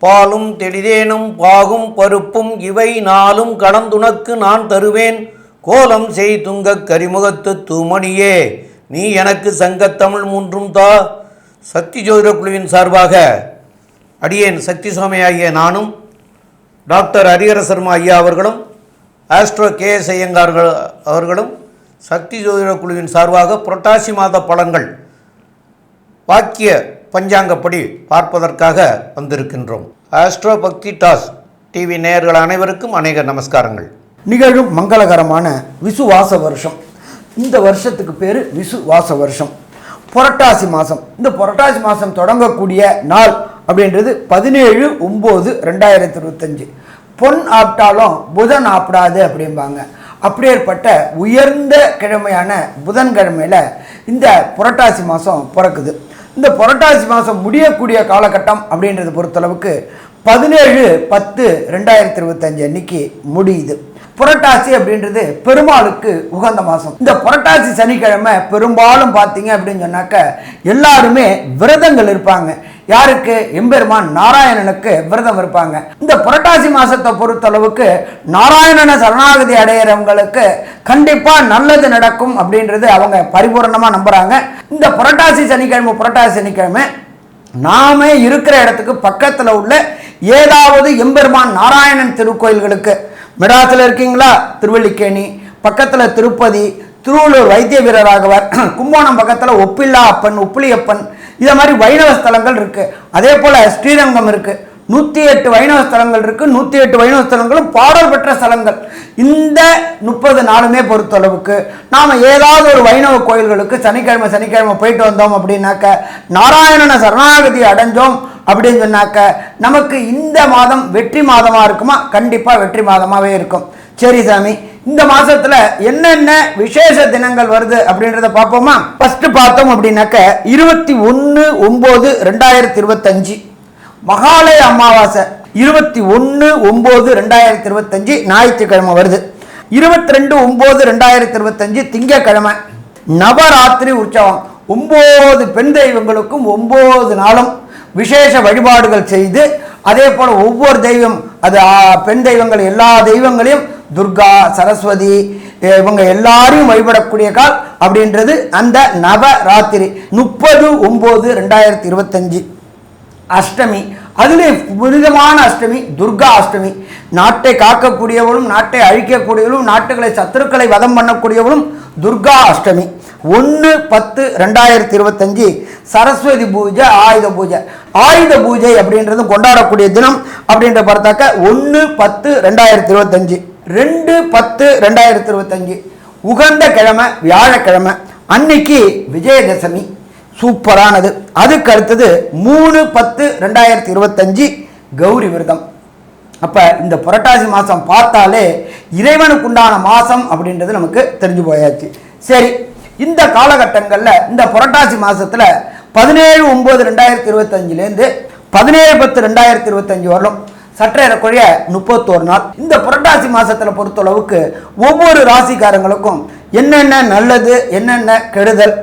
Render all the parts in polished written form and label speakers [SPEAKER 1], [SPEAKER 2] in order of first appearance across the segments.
[SPEAKER 1] பாலும் தெளிதேனும் பாகும் பருப்பும் இவை நாளும் கடந்துனக்கு நான் தருவேன். கோலம் செய் துங்கக் கரிமுகத்து தூமணியே நீ எனக்கு சங்கத்தமிழ் மூன்றும் தா. சக்தி ஜோதிட குழுவின் சார்பாக அடியேன் சக்தி சுவாமி ஆகிய நானும் டாக்டர் ஹரிஹர சர்மா ஐயா அவர்களும் ஆஸ்ட்ரோ கேஎஸ் ஐயங்கார் அவர்களும் சக்தி ஜோதிட குழுவின் சார்பாக புரட்டாசி மாத பலன்கள் வாக்கிய பஞ்சாங்கப்படி பார்ப்பதற்காக வந்திருக்கின்றோம். ஆஸ்ட்ரோ பக்தி டாஸ் டிவி நேயர்கள் அனைவருக்கும் அநேக நமஸ்காரங்கள்.
[SPEAKER 2] நிகழும் மங்களகரமான விசுவாச வருஷம். இந்த வருஷத்துக்கு பேர் விசுவாச வருஷம். புரட்டாசி மாதம். இந்த புரட்டாசி மாதம் தொடங்கக்கூடிய நாள் அப்படின்றது 17/9/2025. பொன் ஆப்டாலும் புதன் ஆப்டாது அப்படிம்பாங்க. அப்படியேற்பட்ட உயர்ந்த கிழமையான புதன்கிழமையில் இந்த புரட்டாசி மாதம் பிறக்குது. இந்த புரட்டாசி மாதம் முடியக்கூடிய காலகட்டம் அப்படின்றத பொறுத்தளவுக்கு 17/10/2025 அன்னைக்கு முடியுது. புரட்டாசி அப்படின்றது பெருமாளுக்கு உகந்த மாதம். இந்த புரட்டாசி சனிக்கிழமை பெரும்பாலும் பார்த்தீங்க அப்படின்னு சொன்னாக்க எல்லாருமே விரதங்கள் இருப்பாங்க. யாருக்கு? எம்பெருமான் நாராயணனுக்கு விரதம் இருப்பாங்க. இந்த புரட்டாசி மாசத்தை பொறுத்தளவுக்கு நாராயணனை சரணாகதி அடையிறவங்களுக்கு கண்டிப்பா நல்லது நடக்கும் அப்படின்றது அவங்க பரிபூர்ணமா நம்புறாங்க. இந்த புரட்டாசி சனிக்கிழமை நாம இருக்கிற இடத்துக்கு பக்கத்துல உள்ள ஏதாவது எம்பெருமான் நாராயணன் திருக்கோயில்களுக்கு, மெட்ராஸில் இருக்கீங்களா, திருவல்லிக்கேணி பக்கத்தில் திருப்பதி, திருவள்ளூர் வைத்திய வீரராகவர், கும்போணம் பக்கத்தில் ஒப்பில்லா அப்பன், உப்பிலியப்பன், இதை மாதிரி வைணவ ஸ்தலங்கள் இருக்குது. அதே போல் ஸ்ரீரங்கம் இருக்குது. 108 வைணவ ஸ்தலங்கள் இருக்குது. 108 வைணவ ஸ்தலங்களும் பாடல் பெற்ற ஸ்தலங்கள். இந்த 30 நாளுமே பொறுத்தளவுக்கு நாம் ஏதாவது ஒரு வைணவ கோயில்களுக்கு சனிக்கிழமை போயிட்டு வந்தோம் அப்படின்னாக்க, நாராயணனை சரணாகதி அடைஞ்சோம் அப்படின்னு சொன்னாக்க நமக்கு இந்த மாதம் வெற்றி மாதமாக இருக்குமா? கண்டிப்பாக வெற்றி மாதமாகவே இருக்கும். சரி சாமி, இந்த மாதத்தில் என்னென்ன விசேஷ தினங்கள் வருது அப்படின்றத பார்ப்போமா? ஃபஸ்ட்டு பார்த்தோம் அப்படின்னாக்க 21/9/2025 மகாலய அமாவாசை. 21/9/2025 ஞாயிற்றுக்கிழமை வருது. 22/9/2025 திங்கக்கிழமை நவராத்திரி உற்சவம். 9 பெண் தெய்வங்களுக்கும் 9 நாளும் விசேஷ வழிபாடுகள் செய்து, அதே போல் ஒவ்வொரு தெய்வம், அது பெண் தெய்வங்கள் எல்லா தெய்வங்களையும் துர்கா, சரஸ்வதி இவங்க எல்லாரையும் வழிபடக்கூடிய கால் அப்படின்றது அந்த நவராத்திரி. 30/9/2025 அஷ்டமி. அதிலே புனிதமான அஷ்டமி துர்கா அஷ்டமி. நாட்டை காக்கக்கூடியவளும் நாட்டை அழிக்கக்கூடியவளும் நாட்டுகளை சத்துருக்களை வதம் பண்ணக்கூடியவளும் துர்கா அஷ்டமி. 1/10/2025 சரஸ்வதி பூஜை, ஆயுத பூஜை. ஆயுத பூஜை அப்படின்றது கொண்டாடக்கூடிய தினம் அப்படின்ற பார்த்தாக்க 1/10/2025. 2/10/2025 உகந்த கிழமை வியாழக்கிழமை. அன்னைக்கு விஜயதசமி சூப்பரானது. அதுக்கு அடுத்தது 3/10/2025 கௌரி விரதம். அப்போ இந்த புரட்டாசி மாதம் பார்த்தாலே இறைவனுக்குண்டான மாதம் அப்படின்றது நமக்கு தெரிஞ்சு போயாச்சு. சரி, இந்த காலகட்டங்களில் இந்த புரட்டாசி மாதத்தில் 17/9/2025 17/10/2025 வரலும் சற்றேறக்குறைய 31 நாள். இந்த புரட்டாசி மாதத்தில் பொறுத்தளவுக்கு ஒவ்வொரு ராசிக்காரங்களுக்கும் என்னென்ன நல்லது என்னென்ன கெடுதல்.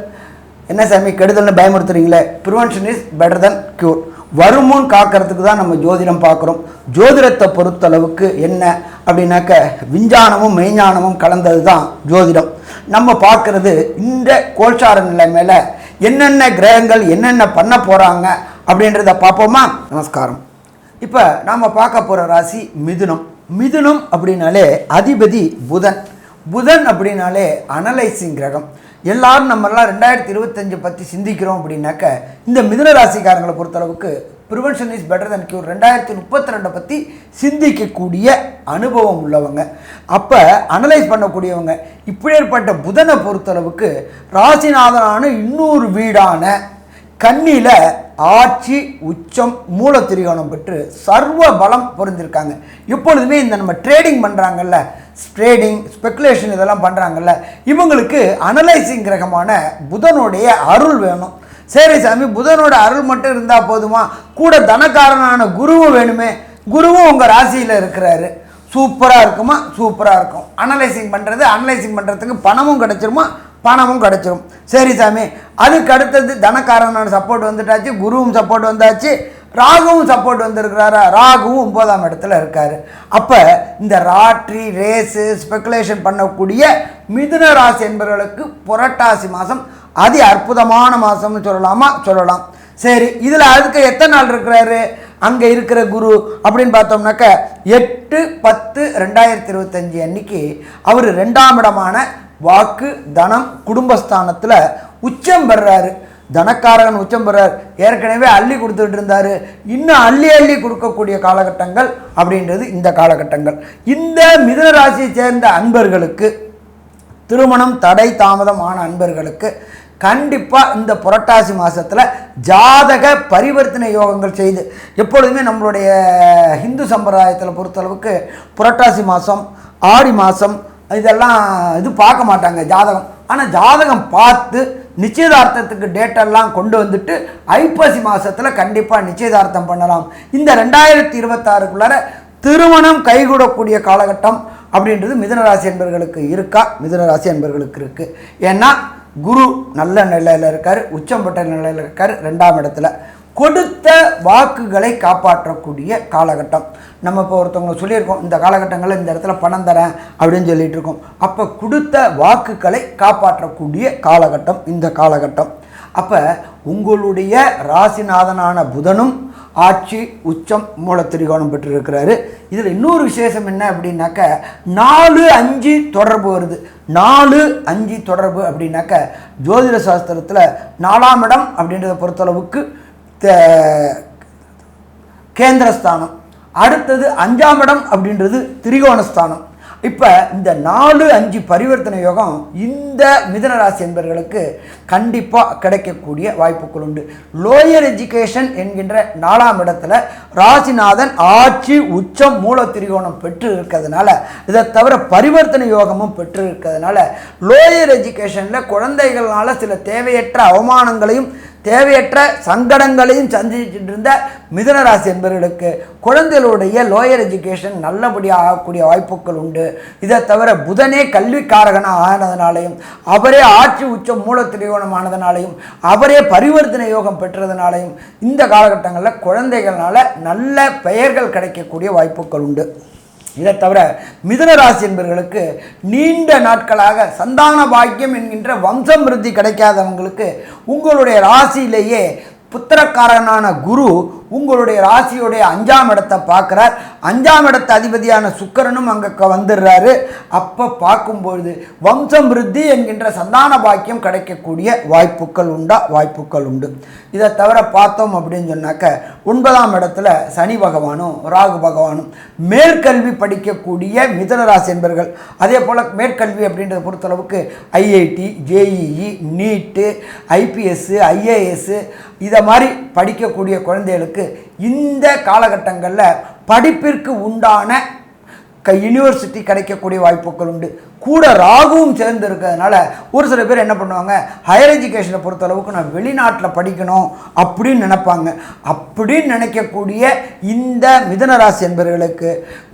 [SPEAKER 2] என்ன சாமி கெடுதல்னு பயமுறுத்துறீங்களே? Prevention is better than cure. வருமுன் காக்கிறதுக்கு தான் நம்ம ஜோதிடம் பார்க்குறோம். ஜோதிடத்தை பொறுத்தளவுக்கு என்ன அப்படின்னாக்க விஞ்ஞானமும் மெய்ஞானமும் கலந்தது தான் ஜோதிடம். நம்ம பார்க்குறது இந்த கோல்சார நிலை மேலே என்னென்ன கிரகங்கள் என்னென்ன பண்ண போகிறாங்க அப்படின்றத பார்ப்போமா? நமஸ்காரம். இப்போ நாம் பார்க்க போகிற ராசி மிதுனம். மிதுனம் அப்படின்னாலே அதிபதி புதன். புதன் அப்படின்னாலே அனலைசிங் கிரகம். எல்லாரும் நம்மளாம் 2025 பற்றி சிந்திக்கிறோம் அப்படின்னாக்க இந்த மிதுன ராசிக்காரங்களை பொறுத்தளவுக்கு prevention is better than cure 2032 பற்றி சிந்திக்கக்கூடிய அனுபவம் உள்ளவங்க, அப்போ அனலைஸ் பண்ணக்கூடியவங்க. இப்படிப்பட்ட புதனை பொறுத்தளவுக்கு ராசிநாதனான இன்னொரு வீடான கன்னியில் ஆட்சி உச்சம் மூலத்திரிகோணம் பெற்று சர்வ பலம் பொருந்திருக்காங்க. எப்பொழுதுமே இந்த நம்ம ட்ரேடிங் பண்ணுறாங்கல்ல, ட்ரேடிங் ஸ்பெக்குலேஷன் இதெல்லாம் பண்ணுறாங்கல்ல, இவங்களுக்கு அனலைசிங் கிரகமான புதனுடைய அருள் வேணும். சரி சாமி, புதனோட அருள் மட்டும் இருந்தால் போதுமா? கூட தனக்காரனான குருவும் வேணுமே. குருவும் உங்கள் ராசியில் இருக்கிறாரு. சூப்பராக இருக்குமா? சூப்பராக இருக்கும். அனலைசிங் பண்ணுறதுக்கு பணமும் கிடச்சிருமா? பணமும் கிடச்சிரும். சரி சாமி, அதுக்கு அடுத்தது தனக்காரனான சப்போர்ட் வந்துட்டாச்சு, குருவும் சப்போர்ட் வந்தாச்சு, ராகுவும் சப்போர்ட் வந்திருக்கிறாரா, ராகுவும் 9ஆம் இடத்துல இருக்காரு. அப்போ இந்த ராட்ரி ரேஸு ஸ்பெகுலேஷன் பண்ணக்கூடிய மிதுன ராசி என்பவர்களுக்கு புரட்டாசி மாதம் அதி அற்புதமான மாதம்னு சொல்லலாம். சரி, இதில் அதுக்கு எத்தனை நாள் இருக்கிறாரு அங்கே இருக்கிற குரு அப்படின்னு பார்த்தோம்னாக்க 8/10/2025 அன்னைக்கு அவர் 2ஆம் இடமான வாக்கு தனம் குடும்பஸ்தானத்தில் உச்சம் பெறாரு. தனக்காரகன் உச்சம் பெறார். ஏற்கனவே அள்ளி கொடுத்துட்டு இருந்தார், இன்னும் அள்ளி கொடுக்கக்கூடிய காலகட்டங்கள் அப்படின்றது இந்த காலகட்டங்கள். இந்த மிதுன ராசியை சேர்ந்த அன்பர்களுக்கு, திருமணம் தடை தாமதமான அன்பர்களுக்கு கண்டிப்பாக இந்த புரட்டாசி மாதத்தில் ஜாதக பரிவர்த்தனை யோகங்கள் செய்து, எப்பொழுதுமே நம்மளுடைய ஹிந்து சம்பிரதாயத்தில் பொறுத்தளவுக்கு புரட்டாசி மாதம் ஆடி மாதம் இதெல்லாம் இது பார்க்க மாட்டாங்க ஜாதகம். ஆனால் ஜாதகம் பார்த்து நிச்சயதார்த்தத்துக்கு டேட்டெல்லாம் கொண்டு வந்துட்டு ஐப்பசி மாதத்தில் கண்டிப்பாக நிச்சயதார்த்தம் பண்ணலாம். இந்த 2026க்குள்ளார திருமணம் கைகூடக்கூடிய காலகட்டம் அப்படின்றது மிதுனராசி என்பவர்களுக்கு இருக்கா? மிதுனராசி என்பவர்களுக்கு இருக்குது. ஏன்னா குரு நல்ல நிலையில் இருக்கார், உச்சம் பெற்ற நிலையில் இருக்கார், 2ஆம் இடத்துல. கொடுத்த வாக்குகளை காப்பாற்றக்கூடிய காலகட்டம். நம்ம இப்போ ஒருத்தவங்க சொல்லியிருக்கோம், இந்த காலகட்டங்களில் இந்த இடத்துல பணம் தரேன் அப்படின்னு சொல்லிட்டு இருக்கோம். அப்போ கொடுத்த வாக்குகளை காப்பாற்றக்கூடிய காலகட்டம் இந்த காலகட்டம். அப்போ உங்களுடைய ராசிநாதனான புதனும் ஆட்சி உச்சம் மூலத்திரிகோணம் பெற்றிருக்கிறாரு. இதில் இன்னொரு விசேஷம் என்ன அப்படின்னாக்க 4-5 தொடர்பு வருது. 4-5 தொடர்பு அப்படின்னாக்க ஜோதிட சாஸ்திரத்தில் 4ஆம் இடம் அப்படின்றத பொறுத்தளவுக்கு கேந்திரஸ்தானம், அடுத்தது 5ஆம் இடம் அப்படின்றது திரிகோணஸ்தானம். இப்போ இந்த 4-5 பரிவர்த்தனை யோகம் இந்த மிதுன ராசி என்பவர்களுக்கு கண்டிப்பாக கிடைக்கக்கூடிய வாய்ப்புகள் உண்டு. லோயர் எஜுகேஷன் என்கின்ற 4ஆம் இடத்துல ராசிநாதன் ஆட்சி உச்சம் மூல திரிகோணம் பெற்று இருக்கிறதுனால, இதை தவிர பரிவர்த்தனை யோகமும் பெற்று இருக்கிறதுனால லோயர் எஜுகேஷனில் குழந்தைகளால் சில தேவையற்ற அவமானங்களையும் தேவையற்ற சங்கடங்களையும் சந்திச்சுட்டு இருந்த மிதுனராசி என்பவர்களுக்கு குழந்தைகளுடைய லோயர் எஜுகேஷன் நல்லபடியாக ஆகக்கூடிய வாய்ப்புகள் உண்டு. இதை தவிர புதனே கல்விக்காரகனாக ஆனதுனாலையும், அவரே ஆட்சி உச்சம் மூல திரிகோணம் ஆனதுனாலையும், அவரே பரிவர்த்தனை யோகம் பெற்றதுனாலையும் இந்த காலகட்டங்களில் குழந்தைகளால் நல்ல பெயர்கள் கிடைக்கக்கூடிய வாய்ப்புகள் உண்டு. இதை தவிர மிதுன ராசி என்பவர்களுக்கு நீண்ட நாட்களாக சந்தான பாக்கியம் என்கின்ற வம்சம் விருத்தி கிடைக்காதவங்களுக்கு உங்களுடைய ராசியிலேயே புத்திரக்காரனான குரு உங்களுடைய ராசியுடைய 5ஆம் இடத்தை பார்க்குறார். 5ஆம் இடத்து அதிபதியான சுக்கிரனும் அங்கே வந்துடுறாரு. அப்போ பார்க்கும்பொழுது வம்சம் விருத்தி என்கின்ற சந்தான பாக்கியம் கிடைக்கக்கூடிய வாய்ப்புகள் உண்டு. இதை தவிர பார்த்தோம் அப்படின்னு சொன்னாக்க 9ஆம் இடத்துல சனி பகவானும் ராகு பகவானும் மேற்கல்வி படிக்கக்கூடிய மிதுன ராசி என்பவர்கள், அதே போல் மேற்கல்வி அப்படின்றத பொறுத்தளவுக்கு ஐஐடி, ஜேஇஇ, நீட்டு, ஐபிஎஸ், ஐஏஎஸ் இதை மாதிரி படிக்கக்கூடிய குழந்தைகளுக்கு இந்த காலகட்டங்களில் படிப்பிற்கு உண்டான யூனிவர்சிட்டி கிடைக்கக்கூடிய வாய்ப்புகள் உண்டு. கூட ராகுவும் சேர்ந்து இருக்கிறதுனால ஒரு சில பேர் என்ன பண்ணுவாங்க, ஹையர் எஜுகேஷனை பொறுத்தளவுக்கு நான் வெளிநாட்டில் படிக்கணும் அப்படின்னு நினைப்பாங்க. அப்படின்னு நினைக்கக்கூடிய இந்த மிதுன ராசி என்பவர்களுக்கு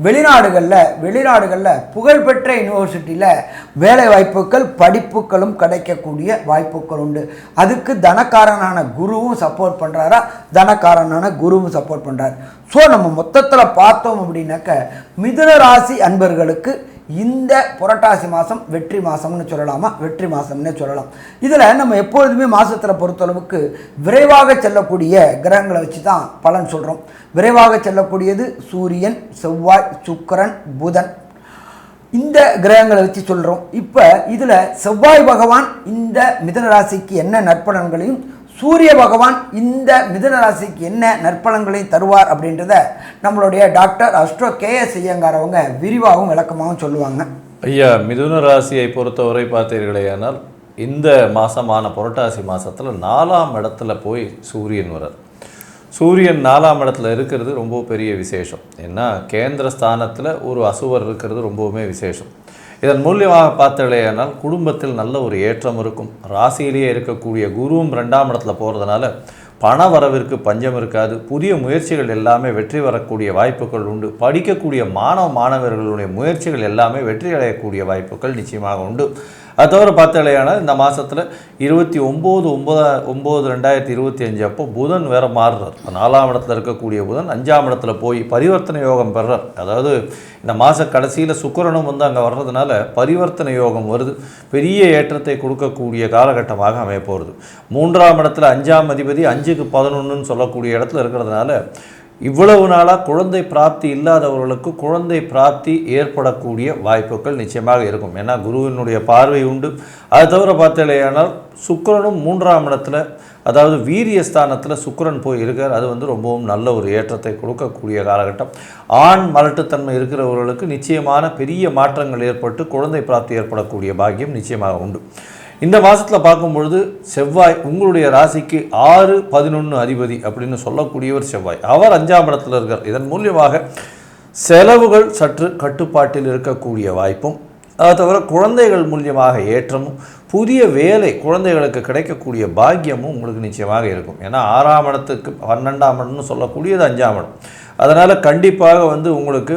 [SPEAKER 2] வெளிநாடுகளில் புகழ்பெற்ற யூனிவர்சிட்டியில் வேலை வாய்ப்புகள் படிப்புகளும் கிடைக்கக்கூடிய வாய்ப்புகள் உண்டு. அதுக்கு தனக்காரனான குருவும் சப்போர்ட் பண்ணுறாரா? தனக்காரனான குருவும் சப்போர்ட் பண்ணுறாரு. ஸோ நம்ம மொத்தத்தில் பார்த்தோம் அப்படின்னாக்க மிதுன ராசி அன்பர்களுக்கு இந்த புரட்டாசி மாதம் வெற்றி மாதம்னு சொல்லலாமா? வெற்றி மாதம்னே சொல்லலாம். இதில் நம்ம எப்பொழுதுமே மாதத்தில் பொறுத்தளவுக்கு விரைவாக செல்லக்கூடிய கிரகங்களை வச்சு தான் பலன் சொல்கிறோம். விரைவாக செல்லக்கூடியது சூரியன், செவ்வாய், சுக்கிரன், புதன், இந்த கிரகங்களை வச்சு சொல்கிறோம். இப்போ இதில் செவ்வாய் பகவான் இந்த மிதுன ராசிக்கு என்ன நற்பலன்களையும், சூரிய பகவான் இந்த மிதுன ராசிக்கு என்ன நற்பலன்களையும் தருவார் அப்படின்றத நம்மளுடைய டாக்டர் அஸ்ட்ரோ KS ஐயங்கார் அவங்க விரிவாகவும் விளக்கமாகவும் சொல்லுவாங்க.
[SPEAKER 3] ஐயா, மிதுன ராசியை பொறுத்தவரை பார்த்தீர்களேயானால் இந்த மாதமான புரட்டாசி மாதத்தில் 4ஆம் இடத்துல போய் சூரியன் வரார். சூரியன் 4ஆம் இடத்துல இருக்கிறது ரொம்ப பெரிய விசேஷம். ஏன்னா கேந்திர ஸ்தானத்தில் ஒரு அசுவர் இருக்கிறது ரொம்பவுமே விசேஷம். இதன் மூலியமாக பார்த்தலையானால் குடும்பத்தில் நல்ல ஒரு ஏற்றம் இருக்கும். ராசியிலேயே இருக்கக்கூடிய குருவும் 2ஆம் இடத்துல போகிறதுனால பண வரவிற்கு பஞ்சம் இருக்காது. புதிய முயற்சிகள் எல்லாமே வெற்றி வரக்கூடிய வாய்ப்புகள் உண்டு. படிக்கக்கூடிய மாணவர்களுடைய முயற்சிகள் எல்லாமே வெற்றி அடையக்கூடிய வாய்ப்புகள் நிச்சயமாக உண்டு. அது தவிர பார்த்தாலேயானால் இந்த மாதத்தில் 29/9/2025 அப்போ புதன் வேற மாறுறார். 4ஆம் இடத்துல இருக்கக்கூடிய புதன் 5ஆம் இடத்துல போய் பரிவர்த்தனை யோகம் பெறார். அதாவது இந்த மாத கடைசியில் சுக்கிரனும் வந்து அங்கே வர்றதுனால பரிவர்த்தனை யோகம் வருது. பெரிய ஏற்றத்தை கொடுக்கக்கூடிய காலகட்டமாக அமைய போகிறது. 3ஆம் இடத்துல 5ஆம் அதிபதி 5க்கு 11ன்னு சொல்லக்கூடிய இடத்துல இருக்கிறதுனால இவ்வளவு நாளாக குழந்தை பிராப்தி இல்லாதவர்களுக்கு குழந்தை பிராப்தி ஏற்படக்கூடிய வாய்ப்புகள் நிச்சயமாக இருக்கும். ஏன்னா குருவினுடைய பார்வை உண்டு. அது தவிர பார்த்தாலேயானால் சுக்கிரனும் 3ஆம் இடத்துல, அதாவது வீரியஸ்தானத்தில் சுக்கிரன் போய் இருக்கார். அது வந்து ரொம்பவும் நல்ல ஒரு ஏற்றத்தை கொடுக்கக்கூடிய காலகட்டம். ஆண் மலட்டுத்தன்மை இருக்கிறவர்களுக்கு நிச்சயமான பெரிய மாற்றங்கள் ஏற்பட்டு குழந்தை பிராப்தி ஏற்படக்கூடிய பாக்கியம் நிச்சயமாக உண்டு. இந்த மாதத்தில் பார்க்கும்பொழுது செவ்வாய் உங்களுடைய ராசிக்கு 6-11 அதிபதி அப்படின்னு சொல்லக்கூடியவர் செவ்வாய். அவர் 5ஆம் இடத்துல இருக்கார். இதன் மூலியமாக செலவுகள் சற்று கட்டுப்பாட்டில் இருக்கக்கூடிய வாய்ப்பும், அதை தவிர குழந்தைகள் மூலியமாக ஏற்றமும், புதிய வேலை குழந்தைகளுக்கு கிடைக்கக்கூடிய பாக்கியமும் உங்களுக்கு நிச்சயமாக இருக்கும். ஏன்னா 6ஆம் இடத்துக்கு 12ஆம் இடம்னு சொல்லக்கூடியது 5ஆம் இடம். அதனால் கண்டிப்பாக வந்து உங்களுக்கு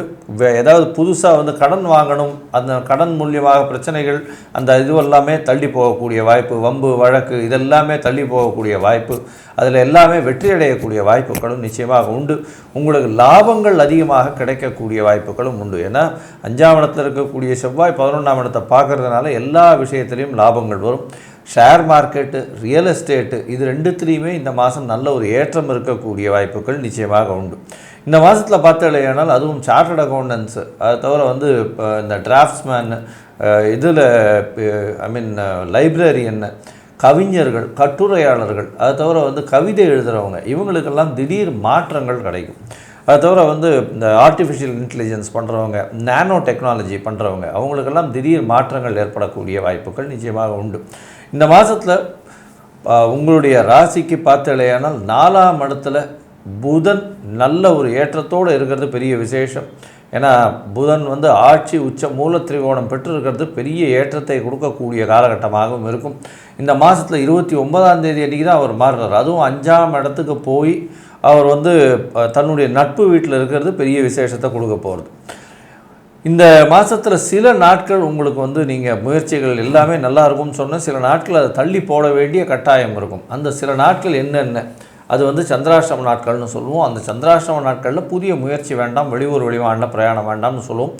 [SPEAKER 3] ஏதாவது புதுசாக வந்து கடன் வாங்கணும், அந்த கடன் மூலியமாக பிரச்சனைகள் அந்த இதுவெல்லாமே தள்ளி போகக்கூடிய வாய்ப்பு, வம்பு வழக்கு இதெல்லாமே தள்ளி போகக்கூடிய வாய்ப்பு, அதில் எல்லாமே வெற்றி அடையக்கூடிய வாய்ப்புகளும் நிச்சயமாக உண்டு. உங்களுக்கு லாபங்கள் அதிகமாக கிடைக்கக்கூடிய வாய்ப்புகளும் உண்டு. ஏன்னா 5ஆம் இடத்துல இருக்கக்கூடிய செவ்வாய் 11ஆம் இடத்தை பார்க்கறதுனால எல்லா விஷயத்திலையும் லாபங்கள் வரும். ஷேர் மார்க்கெட்டு, ரியல் எஸ்டேட்டு இது ரெண்டுத்துலேயுமே இந்த மாதம் நல்ல ஒரு ஏற்றம் இருக்கக்கூடிய வாய்ப்புகள் நிச்சயமாக உண்டு. இந்த மாதத்தில் பார்த்தாலேயானால் அதுவும் சார்ட்டர்ட் அக்கௌண்டன்ஸு, அதை தவிர வந்து இந்த டிராஃப்ட்ஸ்மேன், இதில் லைப்ரரியன், கவிஞர்கள், கட்டுரையாளர்கள், அதை தவிர வந்து கவிதை எழுதுகிறவங்க, இவங்களுக்கெல்லாம் திடீர் மாற்றங்கள் கிடைக்கும். அதை தவிர வந்து இந்த ஆர்டிஃபிஷியல் இன்டெலிஜென்ஸ் பண்ணுறவங்க, நானோ டெக்னாலஜி பண்ணுறவங்க, அவங்களுக்கெல்லாம் திடீர் மாற்றங்கள் ஏற்படக்கூடிய வாய்ப்புகள் நிச்சயமாக உண்டு. இந்த மாதத்தில் உங்களுடைய ராசிக்கு பார்த்தாலேயானால் 4ஆம் இடத்துல புதன் நல்ல ஒரு ஏற்றத்தோடு இருக்கிறது பெரிய விசேஷம். ஏன்னா புதன் வந்து ஆட்சி உச்ச மூல திரிகோணம் பெற்றிருக்கிறது பெரிய ஏற்றத்தை கொடுக்கக்கூடிய காலகட்டமாகவும் இருக்கும். இந்த மாதத்தில் 29ஆம் தேதி அன்றைக்கி தான் அவர் மாறுறார். அதுவும் 5ஆம் இடத்துக்கு போய் அவர் வந்து தன்னுடைய நட்பு வீட்டில் இருக்கிறது பெரிய விசேஷத்தை கொடுக்க போகிறது. இந்த மாதத்தில் சில நாட்கள் உங்களுக்கு வந்து நீங்கள் முயற்சிகள் எல்லாமே நல்லா இருக்கும்னு சொன்னால் சில நாட்கள் அதை தள்ளி போட வேண்டிய கட்டாயம் இருக்கும். அந்த சில நாட்கள் என்னென்ன, அது வந்து சந்திராஷ்டம நாட்கள்னு சொல்லுவோம். அந்த சந்திராஷ்டம நாட்களில் புதிய முயற்சி வேண்டாம், வெளியூர் வெளிவாண்ட பிரயாணம் வேண்டாம்னு சொல்லுவோம்.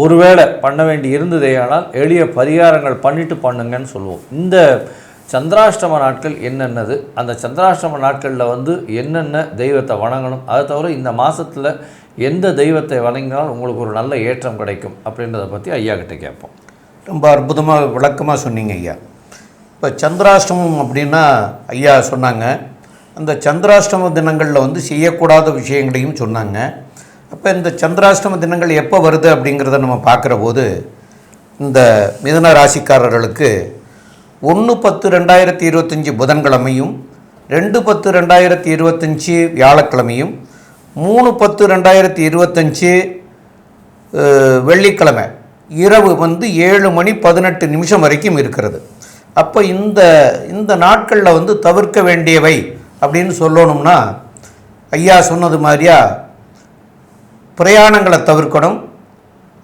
[SPEAKER 3] ஒருவேளை பண்ண வேண்டி இருந்ததே ஆனால் எளிய பரிகாரங்கள் பண்ணிட்டு பண்ணுங்கன்னு சொல்லுவோம். இந்த சந்திராஷ்டம நாட்கள் என்னென்னது, அந்த சந்திராஷ்டம நாட்களில் வந்து என்னென்ன தெய்வத்தை வணங்கணும், அதை தவிர இந்த மாதத்தில் எந்த தெய்வத்தை வணங்கினால் உங்களுக்கு ஒரு நல்ல ஏற்றம் கிடைக்கும் அப்படின்றத பற்றி ஐயா கிட்ட கேட்போம்.
[SPEAKER 1] ரொம்ப அற்புதமாக விளக்கமாக சொன்னீங்க ஐயா. இப்போ சந்திராஷ்டமம் அப்படின்னா ஐயா சொன்னாங்க, அந்த சந்திராஷ்டம தினங்களில் வந்து செய்யக்கூடாத விஷயங்களையும் சொன்னாங்க. அப்போ இந்த சந்திராஷ்டம தினங்கள் எப்போ வருது அப்படிங்கிறத நம்ம பார்க்குற போது இந்த மிதுன ராசிக்காரர்களுக்கு 1/10/2025 புதன்கிழமையும், 2/10/2025 வியாழக்கிழமையும், 3/10/2025 வெள்ளிக்கிழமை இரவு வந்து 7:18 வரைக்கும் இருக்கிறது. அப்போ இந்த நாட்களில் வந்து தவிர்க்க வேண்டியவை அப்படின்னு சொல்லணும்னா ஐயா சொன்னது மாதிரியா பிரயாணங்களை தவிர்க்கணும்.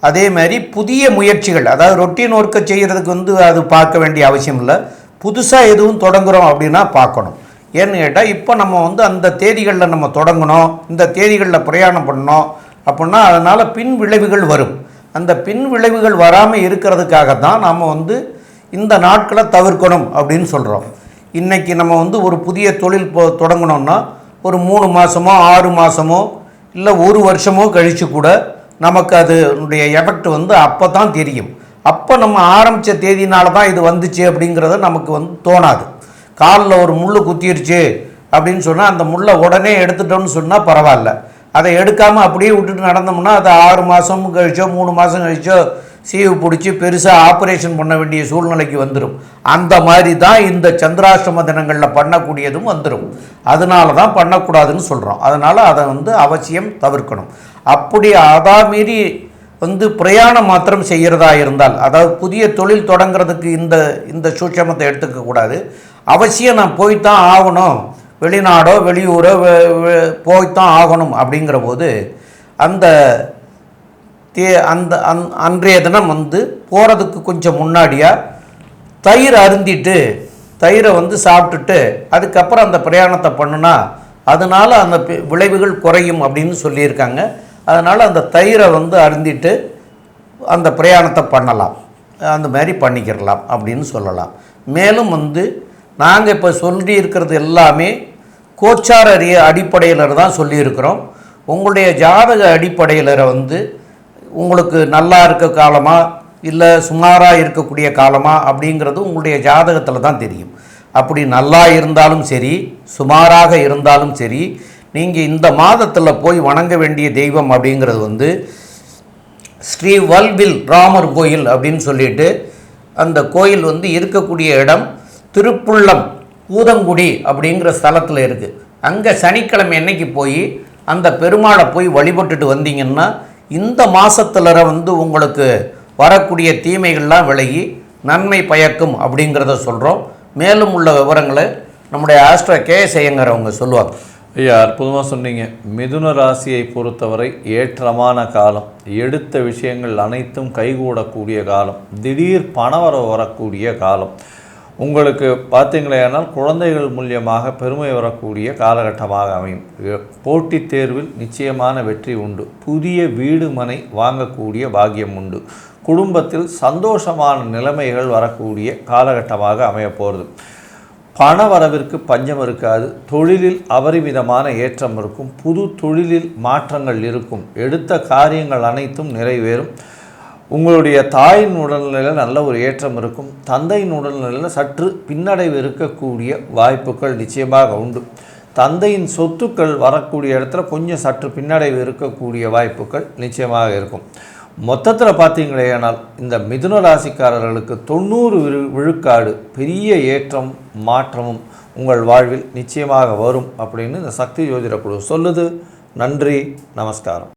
[SPEAKER 1] அதே மாதிரி புதிய முயற்சிகள், அதாவது ரொட்டீன் ஒர்க்கை செய்கிறதுக்கு வந்து அது பார்க்க வேண்டிய அவசியம் இல்லை. புதுசாக எதுவும் தொடங்குகிறோம் அப்படின்னா பார்க்கணும். ஏன்னு கேட்டால் இப்போ நம்ம வந்து அந்த தேதிகளில் நம்ம தொடங்கணும், இந்த தேதிகளில் பிரயாணம் பண்ணோம் அப்படின்னா அதனால் பின் விளைவுகள் வரும். அந்த பின் விளைவுகள் வராமல் இருக்கிறதுக்காக தான் நாம் வந்து இந்த நாட்களை தவிர்க்கணும் அப்படின்னு சொல்கிறோம். இன்றைக்கி நம்ம வந்து ஒரு புதிய தொழில் தொடங்கணும்னா ஒரு 3 மாதமோ 6 மாதமோ இல்லை 1 வருஷமோ கழித்து கூட நமக்கு அதனுடைய எஃபெக்ட் வந்து அப்போ தான் தெரியும். அப்போ நம்ம ஆரம்பித்த தேதினால தான் இது வந்துச்சு அப்படிங்கிறத நமக்கு வந்து தோணாது. காலில் ஒரு முள் குத்திருச்சு அப்படின்னு சொன்னால் அந்த முள்ளை உடனே எடுத்துட்டோம்னு சொன்னால் பரவாயில்ல. அதை எடுக்காமல் அப்படியே விட்டுட்டு நடந்தோம்னா அது 6 மாதம் கழிச்சோ 3 மாதம் கழிச்சோ சீவு பிடிச்சி பெருசாக ஆப்ரேஷன் பண்ண வேண்டிய சூழ்நிலைக்கு வந்துடும். அந்த மாதிரி தான் இந்த சந்திராஷ்டம தினங்களில் பண்ணக்கூடியதும் வந்துடும். அதனால தான் பண்ணக்கூடாதுன்னு சொல்கிறோம். அதனால் அதை வந்து அவசியம் தவிர்க்கணும். அப்படி அதாமீறி வந்து பிரயாணம் மாத்திரம் செய்கிறதா இருந்தால், அதாவது புதிய தொழில் தொடங்கிறதுக்கு இந்த சூட்சமத்தை எடுத்துக்கக்கூடாது. அவசியம் நான் போய்த்தான் ஆகணும், வெளிநாடோ வெளியூரோ போய்த்தான் ஆகணும் அப்படிங்கிற போது அன்றைய தினம் வந்து போகிறதுக்கு கொஞ்சம் முன்னாடியாக தயிர் அருந்திட்டு தயிரை வந்து சாப்பிட்டுட்டு அதுக்கப்புறம் அந்த பிரயாணத்தை பண்ணுனா அதனால் அந்த விளைவுகள் குறையும் அப்படின்னு சொல்லியிருக்காங்க. அதனால் அந்த தயிரை வந்து அருந்திட்டு அந்த பிரயாணத்தை பண்ணலாம், அந்த மாதிரி பண்ணிக்கிறலாம் அப்படின்னு சொல்லலாம். மேலும் வந்து நாங்கள் இப்போ சொல்லி இருக்கிறது எல்லாமே கோச்சார அடிப்படையில் தான் சொல்லியிருக்கிறோம். உங்களுடைய ஜாதக அடிப்படையில் வந்து உங்களுக்கு நல்லா இருக்க காலமா இல்லை சுமாராக இருக்கக்கூடிய காலமா அப்படிங்கிறது உங்களுடைய ஜாதகத்தில் தான் தெரியும். அப்படி நல்லா இருந்தாலும் சரி சுமாராக இருந்தாலும் சரி நீங்கள் இந்த மாதத்தில் போய் வணங்க வேண்டிய தெய்வம் அப்படிங்கிறது வந்து ஸ்ரீ வல்வில் ராமர் கோயில் அப்படின்னு சொல்லிட்டு அந்த கோயில் வந்து இருக்கக்கூடிய இடம் திருப்புள்ளம் பூதங்குடி அப்படிங்கிற ஸ்தலத்தில் இருக்குது. அங்கே சனிக்கிழமை அன்னைக்கு போய் அந்த பெருமாளை போய் வழிபட்டுட்டு வந்தீங்கன்னா இந்த மாதத்தில் வந்து உங்களுக்கு வரக்கூடிய தீமைகள்லாம் விலகி நன்மை பயக்கும் அப்படிங்கிறத சொல்கிறோம். மேலும் உள்ள விவரங்களை நம்முடைய ஆஸ்ட்ரோ கேஎஸ் ஐயங்கார் அவங்க சொல்லுவாங்க.
[SPEAKER 3] ஐயா, அற்புதமாக சொன்னீங்க. மிதுன ராசியை பொறுத்தவரை ஏற்றமான காலம், எடுத்த விஷயங்கள் அனைத்தும் கைகூடக்கூடிய காலம், திடீர் பணவரவு வரக்கூடிய காலம், உங்களுக்கு பார்த்தீங்களேனால் குழந்தைகள் மூலியமாக பெருமை வரக்கூடிய காலகட்டமாக அமையும். போட்டித் தேர்வில் நிச்சயமான வெற்றி உண்டு. புதிய வீடு மனை வாங்கக்கூடிய பாக்கியம் உண்டு. குடும்பத்தில் சந்தோஷமான நிலைமைகள் வரக்கூடிய காலகட்டமாக அமையப்போகிறது. பண வரவிற்கு பஞ்சம் இருக்காது. தொழிலில் அபரிமிதமான ஏற்றம் இருக்கும். புது தொழிலில் மாற்றங்கள் இருக்கும். எடுத்த காரியங்கள் அனைத்தும் நிறைவேறும். உங்களுடைய தாயின் உடல்நிலையில் நல்ல ஒரு ஏற்றம் இருக்கும். தந்தையின் உடல்நிலையில் சற்று பின்னடைவு இருக்கக்கூடிய வாய்ப்புகள் நிச்சயமாக உண்டு. தந்தையின் சொத்துக்கள் வரக்கூடிய இடத்துல கொஞ்சம் சற்று பின்னடைவு இருக்கக்கூடிய வாய்ப்புகள் நிச்சயமாக இருக்கும். மொத்தத்தில் பார்த்தீங்களேனால் இந்த மிதுன ராசிக்காரர்களுக்கு 90 விழுக்காடு பெரிய ஏற்றம் மாற்றமும் உங்கள் வாழ்வில் நிச்சயமாக வரும் அப்படின்னு இந்த சக்தி ஜோதிட குழு சொல்லுது. நன்றி, நமஸ்காரம்.